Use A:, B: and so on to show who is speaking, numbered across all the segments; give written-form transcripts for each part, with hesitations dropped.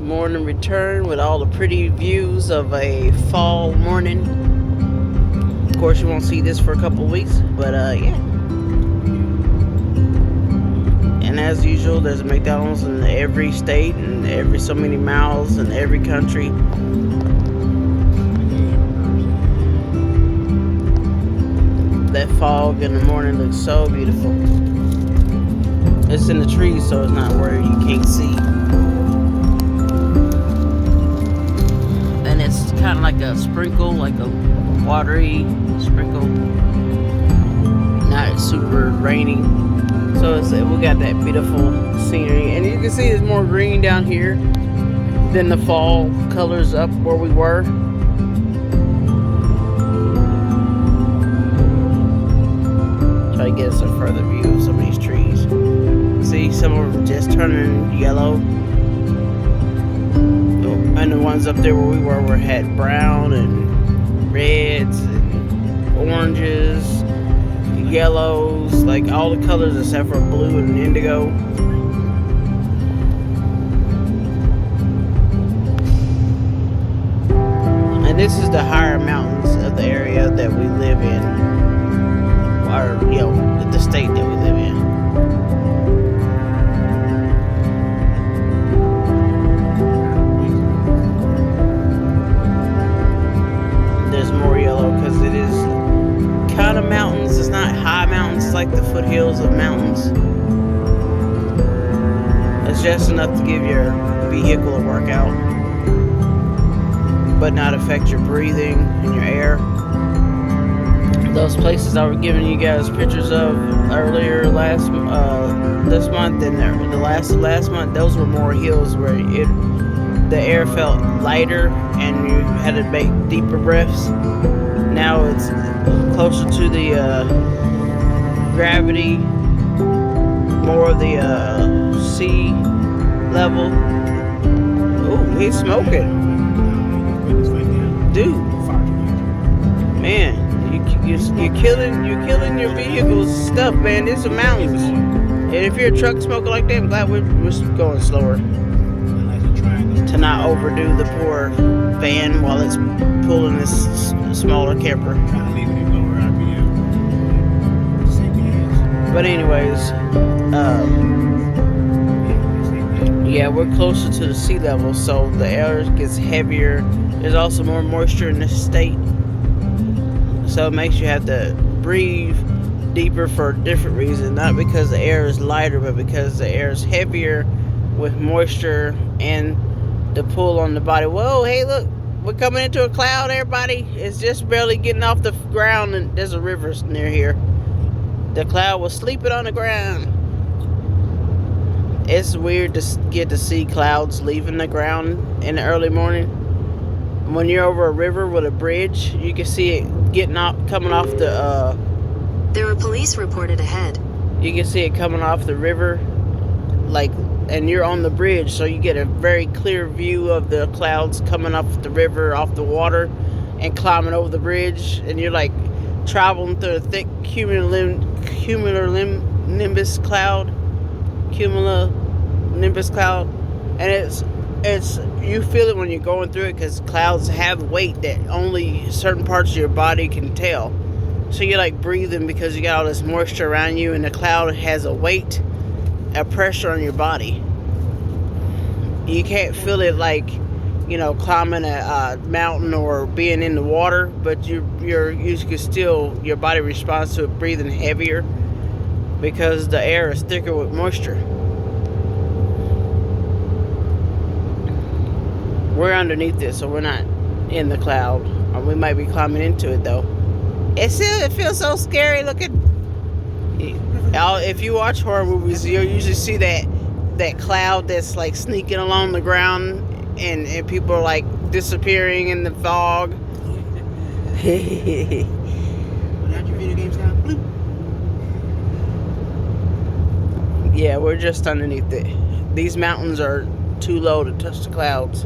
A: morning return with all the pretty views of a fall morning. Of course, you won't see this for a couple of weeks, but yeah. And as usual, there's a McDonald's in every state and every so many miles in every country. That fog in the morning looks so beautiful. It's in the trees, so it's not where you can't see. And it's kind of like a sprinkle, like a watery sprinkle. Not super rainy. So we got that beautiful scenery. And you can see there's more green down here than the fall colors up where we were. Try to get us a further view of some of these trees. See, some of them just turning yellow. And the ones up there where we were had brown and reds and oranges, yellows, like all the colors except for blue and indigo. And this is the higher mountains of the area that we live in, or the state that we live in. There's more yellow because it is kind of mountains. It's not high mountains. It's like the foothills of mountains. It's just enough to give your vehicle a workout, but not affect your breathing and your air. Those places I was giving you guys pictures of earlier this month and the last month, those were more hills where the air felt lighter and you had to make deeper breaths. Now it's closer to the gravity, more of the sea level. Oh, he's smoking, dude. Man. You're killing your vehicle's stuff, man. It's the mountains. And if you're a truck smoker like that, I'm glad we're going slower to not overdo the poor van while it's pulling this smaller camper. But anyways, yeah, we're closer to the sea level, so the air gets heavier. There's also more moisture in this state. So it makes you have to breathe deeper for a different reason. Not because the air is lighter, but because the air is heavier with moisture and the pull on the body. Whoa, hey, look, we're coming into a cloud, everybody. It's just barely getting off the ground, and there's a river near here. The cloud was sleeping on the ground. It's weird to get to see clouds leaving the ground in the early morning. When you're over a river with a bridge, you can see it coming off the
B: There are police reported ahead.
A: You can see it coming off the river, and you're on the bridge, so you get a very clear view of the clouds coming off the river, off the water, and climbing over the bridge, and you're like traveling through a thick cumulonimbus cloud, and it's you feel it when you're going through it because clouds have weight that only certain parts of your body can tell. So you're like breathing because you got all this moisture around you, and the cloud has a weight, a pressure on your body. You can't feel it like, climbing a mountain or being in the water, but you can still, your body responds to it breathing heavier because the air is thicker with moisture. We're underneath it, so we're not in the cloud. Or we might be climbing into it, though. It feels so scary looking. If you watch horror movies, you'll usually see that cloud that's like sneaking along the ground, and people are like disappearing in the fog. Yeah, we're just underneath it. These mountains are too low to touch the clouds.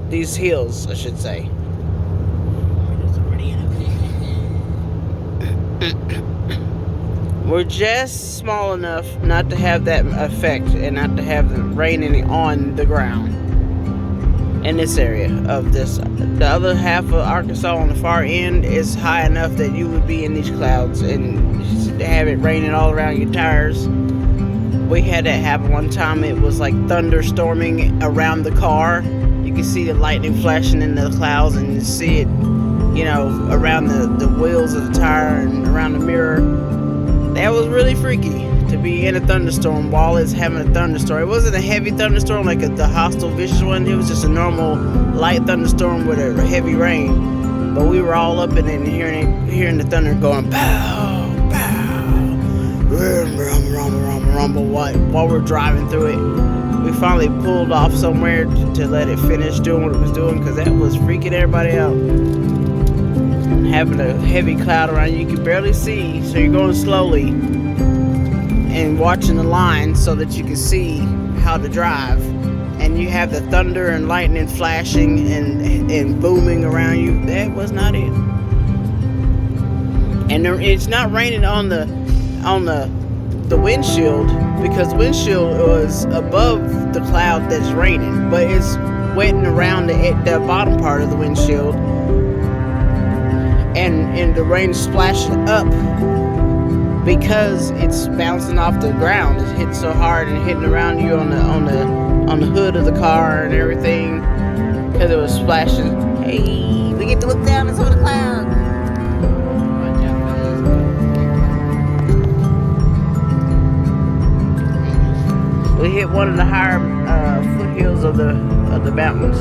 A: These hills, I should say. We're just small enough not to have that effect and not to have the raining on the ground. in this area of this. The other half of Arkansas on the far end is high enough that you would be in these clouds and have it raining all around your tires. We had that happen one time. It was like thunderstorming around the car. You can see the lightning flashing in the clouds, and you see it, around the wheels of the tire and around the mirror. That was really freaky to be in a thunderstorm while it's having a thunderstorm. It wasn't a heavy thunderstorm like the hostile vicious one. It was just a normal light thunderstorm with a heavy rain. But we were all up in it and hearing the thunder going pow, pow, rumble while we're driving through it. We finally pulled off somewhere to let it finish doing what it was doing, because that was freaking everybody out. Having a heavy cloud around you can barely see, so you're going slowly and watching the line so that you can see how to drive. And you have the thunder and lightning flashing and booming around you. That was not it. And it's not raining on the windshield, because the windshield was above the cloud that's raining, but it's wetting around the bottom part of the windshield, and the rain splashing up because it's bouncing off the ground. It's hitting so hard and hitting around you on the hood of the car and everything, because it was splashing. Hey, we get to look down at some of the clouds. We hit one of the higher foothills of the mountains.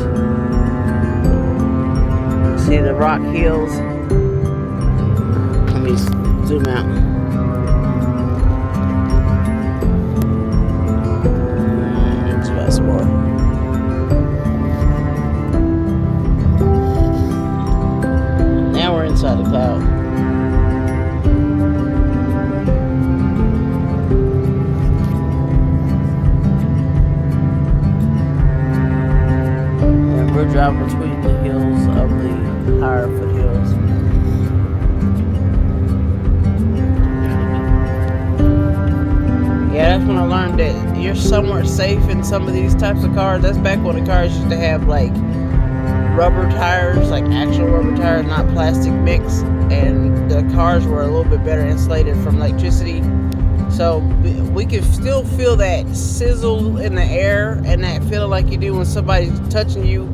A: See the rock hills. Let me zoom out. It's fast more. Now we're inside the cloud. We're driving between the hills of the higher foothills. Yeah, that's when I learned that you're somewhat safe in some of these types of cars. That's back when the cars used to have like rubber tires, like actual rubber tires, not plastic mix, and the cars were a little bit better insulated from electricity. So we can still feel that sizzle in the air and that feeling like you do when somebody's touching you,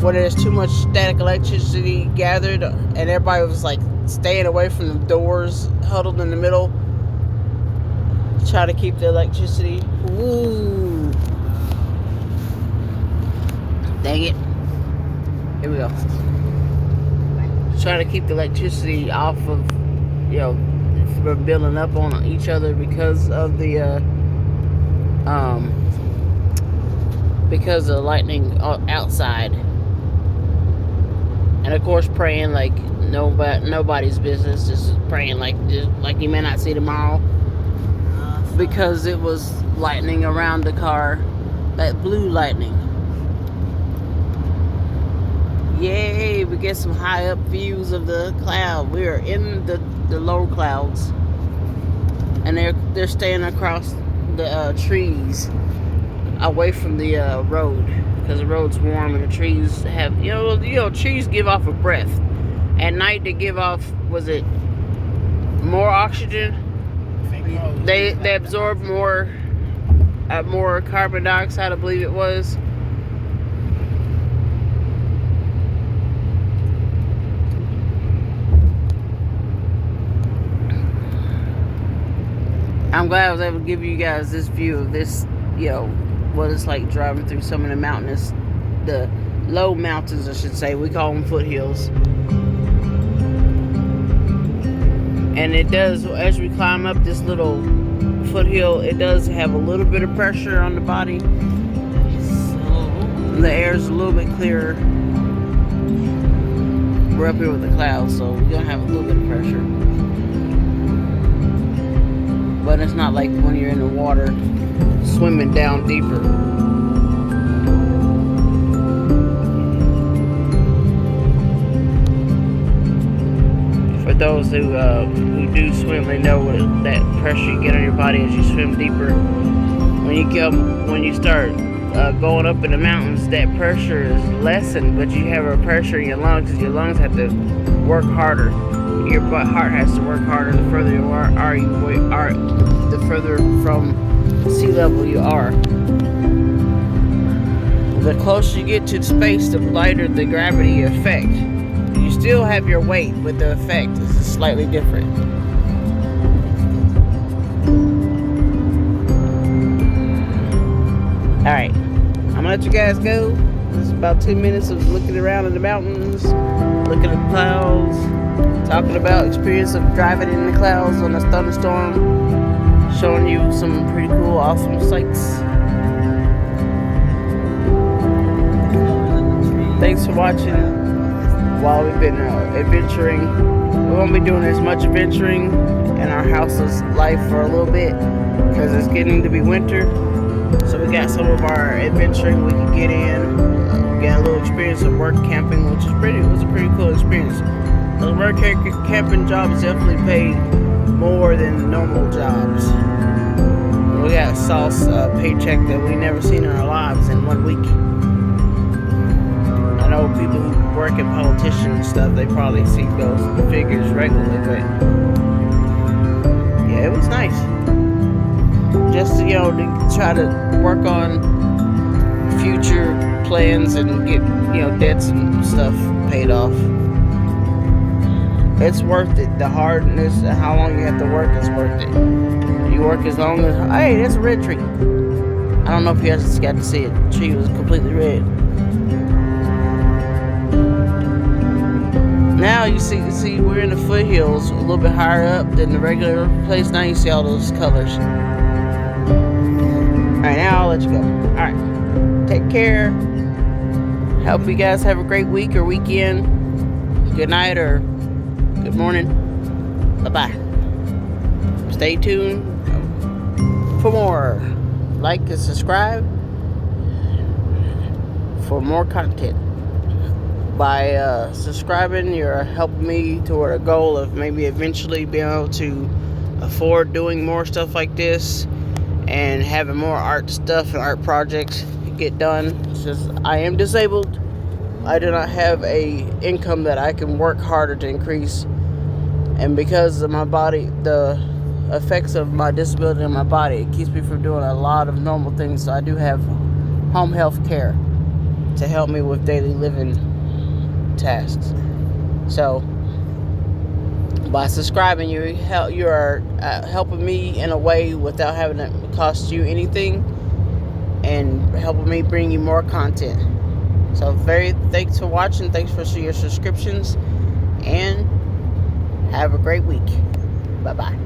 A: when there's too much static electricity gathered, and everybody was like staying away from the doors, huddled in the middle, try to keep the electricity. Ooh. Dang it. Here we go. Try to keep the electricity off of, we're building up on each other because of the lightning outside, and of course praying like nobody's business, just praying like you may not see tomorrow, because it was lightning around the car, that blue lightning. Yay, we get some high up views of the cloud. We are in the low clouds, and they're staying across the trees away from the road, because the road's warm and the trees have trees give off a breath. At night they give off, was it more oxygen? They absorb more carbon dioxide, I believe it was. I'm glad I was able to give you guys this view of this, what it's like driving through some of the low mountains, I should say. We call them foothills. And it does, as we climb up this little foothill, it does have a little bit of pressure on the body. The air's a little bit clearer. We're up here with the clouds, so we're gonna have a little bit of pressure. But it's not like when you're in the water swimming down deeper. For those who do swim, they know what that pressure you get on your body as you swim deeper. When you start going up in the mountains, that pressure is lessened, but you have a pressure in your lungs because your lungs have to work harder. Your heart has to work harder the further you are the further from sea level you are. The closer you get to space, the lighter the gravity effect. You still have your weight, but the effect is slightly different. Alright, I'm gonna let you guys go. This is about 10 minutes of looking around in the mountains, looking at the clouds, talking about experience of driving in the clouds on a thunderstorm, showing you some pretty cool, awesome sights. Thanks for watching while we've been adventuring. We won't be doing as much adventuring in our house's life for a little bit because it's getting to be winter. So we got some of our adventuring we can get in. We got a little experience of work camping, which was a pretty cool experience. The work camping jobs definitely paid more than normal jobs. We got a paycheck that we never seen in our lives in 1 week. I know people who work in politicians and stuff, they probably see those figures regularly, but yeah, it was nice. Just to, to try to work on future plans and get, debts and stuff paid off. It's worth it. The hardness, how long you have to work is worth it. You work as long as, hey, that's a red tree. I don't know if you guys got to see it. The tree was completely red. Now you see we're in the foothills, a little bit higher up than the regular place. Now you see all those colors. Alright, now I'll let you go. Alright, take care. Hope you guys have a great week or weekend. Good night or good morning. Bye-bye. Stay tuned for more. Like and subscribe for more content. By subscribing, you're helping me toward a goal of maybe eventually being able to afford doing more stuff like this and having more art stuff and art projects get done. It's just I am disabled. I do not have a income that I can work harder to increase, and because of my body, the effects of my disability on my body, it keeps me from doing a lot of normal things. So I do have home health care to help me with daily living tasks. So by subscribing, you are helping me in a way without having to cost you anything, and helping me bring you more content. So thanks for watching. Thanks for your subscriptions, and have a great week. Bye bye.